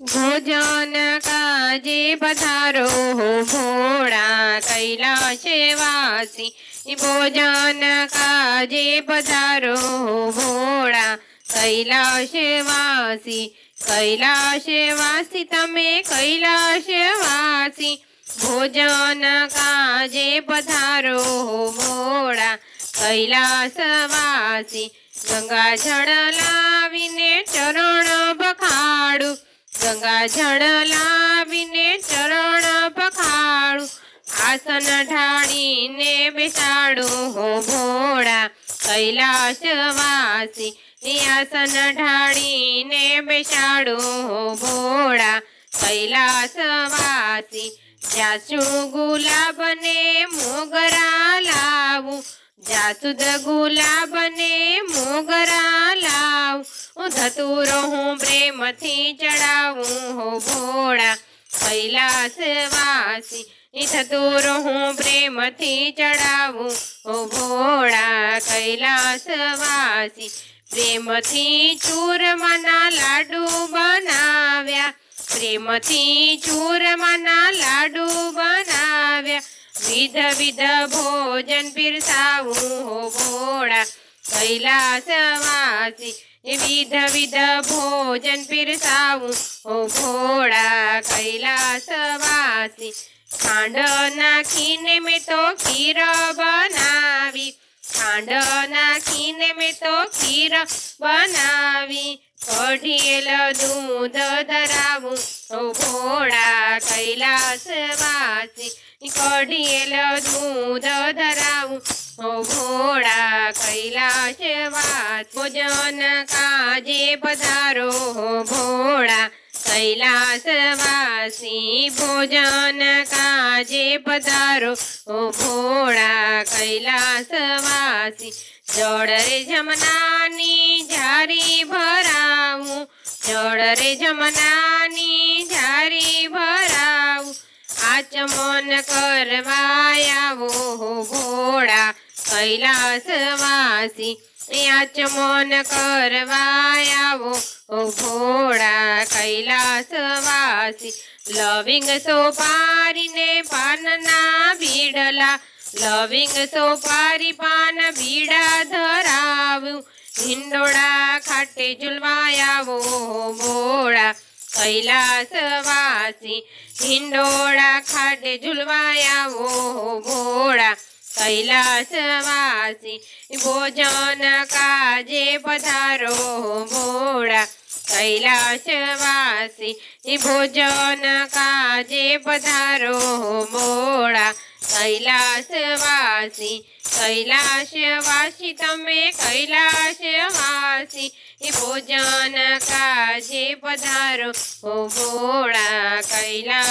भोजन काजे पधारो हो भोळा कैलाशवासी। भोजन काजे पधारो हो भोळा कैलाशवासी। कैलाशवासी तमे कैलाशवासी। भोजन काजे पधारो हो भोळा कैलासवासी। गंगाजळ लावीने चरण पखाडू। गंगाजळ लावीने चरण पखाडू। आसन ढाळीने बेसाडू हो भोळा कैलासवासी। आसन ढाळीने बेसाडू हो भोळा कैलासवासी। जासू गुलाबने मोगरा लावू। जासुद गुलाबने मोगरा लावू। धतूरो हूँ प्रेम थी चढ़ावू हो भोळा कैलासवासी। धतूरो हूँ प्रेम थी चढ़ावू हो भोळा कैलासवासी। प्रेम थी चूरमाना लाडू बनाव्या। प्रेम थी चूरमाना लाडू बनाव्या। विध विध भोजन पिरसावू हो भोळा कैलासवासी। विध विध भोजन पिरसावू हो भोळा कैलासवासी। खांड नाखीने में तो खीर बनावी। खांड नाखीने में तो खीर बनावी। कढिયેલ दूध धरावू हो भोळा कैलासवासी। कढिયેલ दूध धरावू हो भोळा कैलासवासी। भोजन काजे पधारो हो भोळा कैलासवासी। भोजन काजे पधारो हो भोळा कैलासवासी। जड़ रे जमनानी झारी भरावू। जड़ रे जमनानी झारी भरावू। आचमन करवायावो हो भोळा कैलासवासी। आचमन करवायावो हो भोळा कैलासवासी। लविंग सोपारी ने पानना बीडला। लविंग सोपारी पान बीड़ा धरावू। हिंडोळा खाटे झुलवायावो हो भोळा कैलासवासी। हिंडोळा खाटे झुलवायावो हो भोळा कैलासवासी। भोजन काजे पधारो हो भोळा कैलासवासी। भोजन काजे पधारो हो भोळा कैलासवासी। कैलासवासी तमे कैलासवासी। भोजन काजे पधारो हो भोळा कैलास।